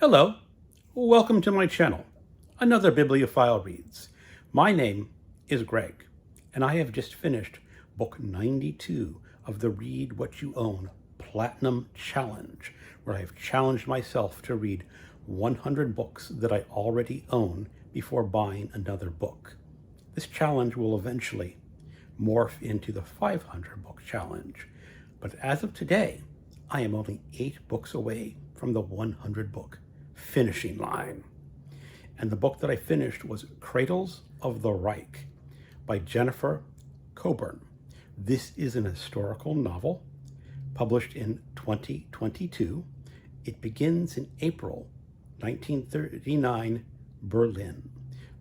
Hello, welcome to my channel, another Bibliophile Reads. My name is Greg, and I have just finished book 92 of the Read What You Own Platinum Challenge, where I have challenged myself to read 100 books that I already own before buying another book. This challenge will eventually morph into the 500 book challenge, but as of today, I am only 8 books away from the 100 book finishing line. And the book that I finished was Cradles of the Reich by Jennifer Coburn. This is an historical novel published in 2022. It begins in April 1939, Berlin.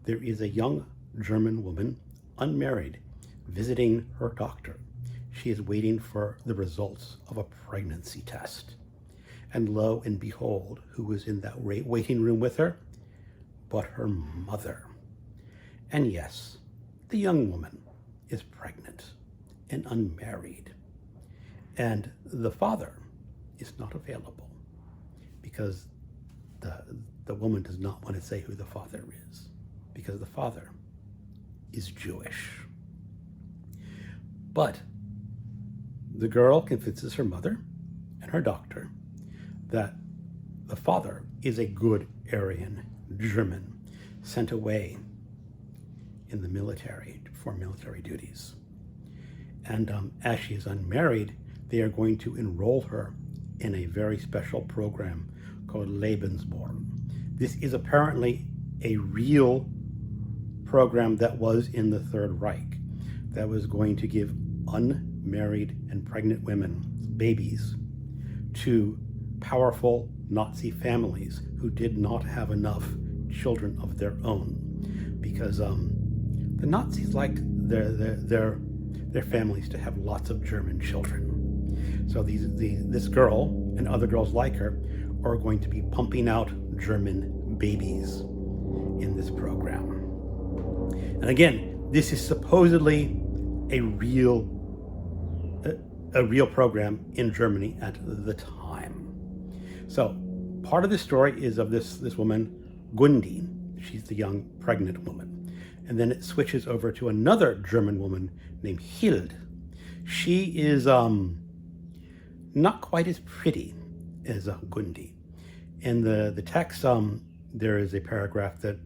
There is a young German woman, unmarried, visiting her doctor. She is waiting for the results of a pregnancy test. And lo and behold, who was in that waiting room with her? But her mother. And yes, the young woman is pregnant and unmarried. And the father is not available because the woman does not want to say who the father is, because the father is Jewish. But the girl convinces her mother and her doctor that the father is a good Aryan German sent away in the military for military duties. And as she is unmarried, they are going to enroll her in a very special program called Lebensborn. This is apparently a real program that was in the Third Reich that was going to give unmarried and pregnant women babies to powerful Nazi families who did not have enough children of their own, because the Nazis liked their families to have lots of German children. So this girl and other girls like her are going to be pumping out German babies in this program. And again, this is supposedly a real program in Germany at the time. So part of the story is of this woman, Gundi. She's the young pregnant woman. And then it switches over to another German woman named Hild. She is not quite as pretty as Gundi. In the text, there is a paragraph that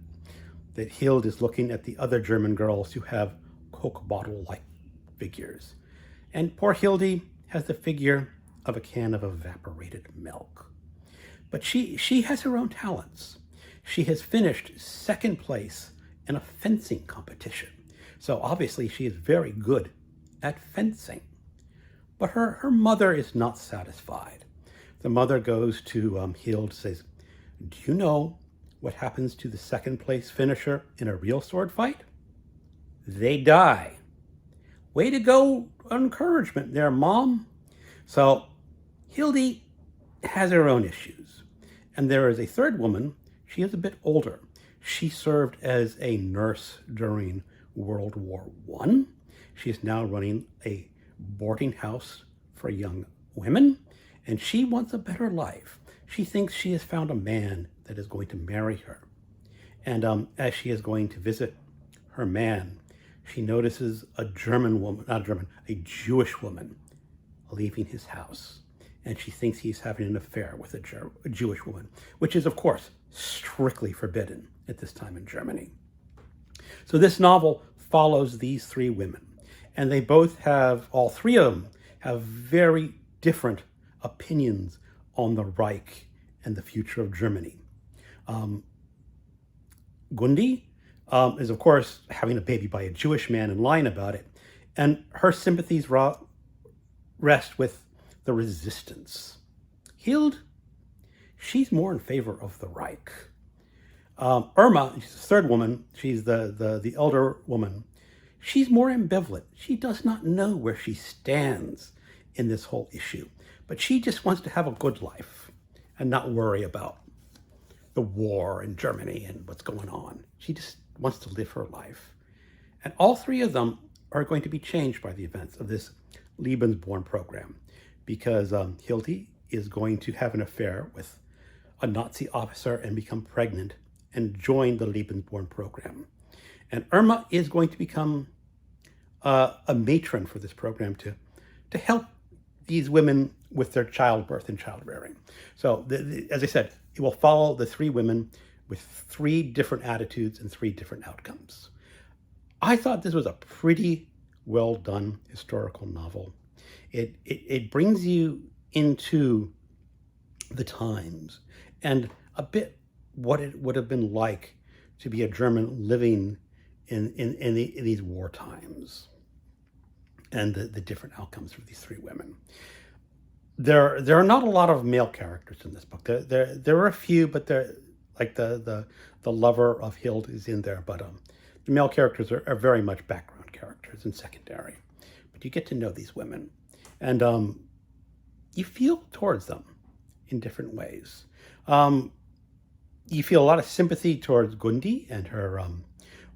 Hild is looking at the other German girls who have Coke bottle-like figures. And poor Hildy has the figure of a can of evaporated milk. But she has her own talents. She has finished second place in a fencing competition. So obviously she is very good at fencing. But her mother is not satisfied. The mother goes to Hild, says, "Do you know what happens to the second place finisher in a real sword fight? They die." Way to go, encouragement there, Mom. So Hildy has her own issues. And there is a third woman. She is a bit older. She served as a nurse during World War I. She is now running a boarding house for young women, and she wants a better life. She thinks she has found a man that is going to marry her. And as she is going to visit her man, she notices a Jewish woman leaving his house. And she thinks he's having an affair with a Jewish woman, which is, of course, strictly forbidden at this time in Germany. So this novel follows these 3 women, and they both have, all 3 of them, have very different opinions on the Reich and the future of Germany. Gundi is, of course, having a baby by a Jewish man and lying about it, and her sympathies rest with the resistance. Hild, she's more in favor of the Reich. Irma, she's the third woman, she's the elder woman. She's more ambivalent. She does not know where she stands in this whole issue, but she just wants to have a good life and not worry about the war in Germany and what's going on. She just wants to live her life. And all 3 of them are going to be changed by the events of this Lebensborn program, because Hildy is going to have an affair with a Nazi officer and become pregnant and join the Lebensborn program. And Irma is going to become a matron for this program to help these women with their childbirth and child rearing. So, as I said, it will follow the three women with three different attitudes and three different outcomes. I thought this was a pretty well done historical novel. It brings you into the times and a bit what it would have been like to be a German living in these war times, and the different outcomes for these three women. There are not a lot of male characters in this book. There are a few, but they're like the lover of Hild is in there, but the male characters are very much background characters and secondary. But you get to know these women, and you feel towards them in different ways. You feel a lot of sympathy towards Gundi and her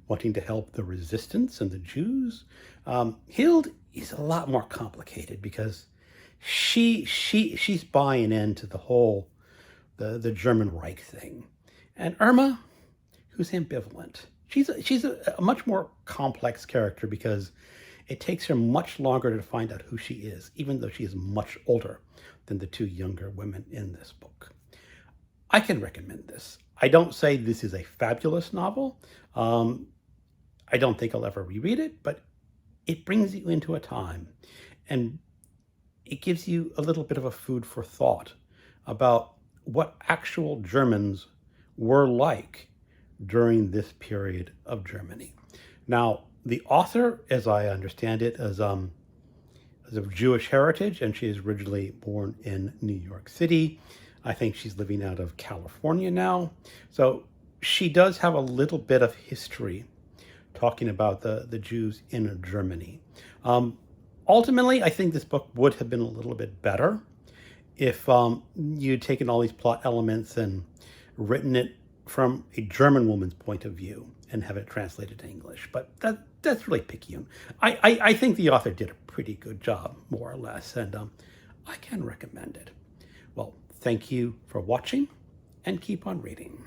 wanting to help the resistance and the Jews. Hild is a lot more complicated because she's buying into the whole the German Reich thing, and Irma, who's ambivalent. She's a much more complex character because it takes her much longer to find out who she is, even though she is much older than the two younger women in this book. I can recommend this. I don't say this is a fabulous novel. I don't think I'll ever reread it, but it brings you into a time and it gives you a little bit of a food for thought about what actual Germans were like during this period of Germany. Now, the author, as I understand it, is of Jewish heritage, and she is originally born in New York City. I think she's living out of California now. So she does have a little bit of history talking about the Jews in Germany. Ultimately, I think this book would have been a little bit better if you'd taken all these plot elements and written it from a German woman's point of view and have it translated to English. But that's really picky. I think the author did a pretty good job, more or less, and I can recommend it. Well, thank you for watching, and keep on reading.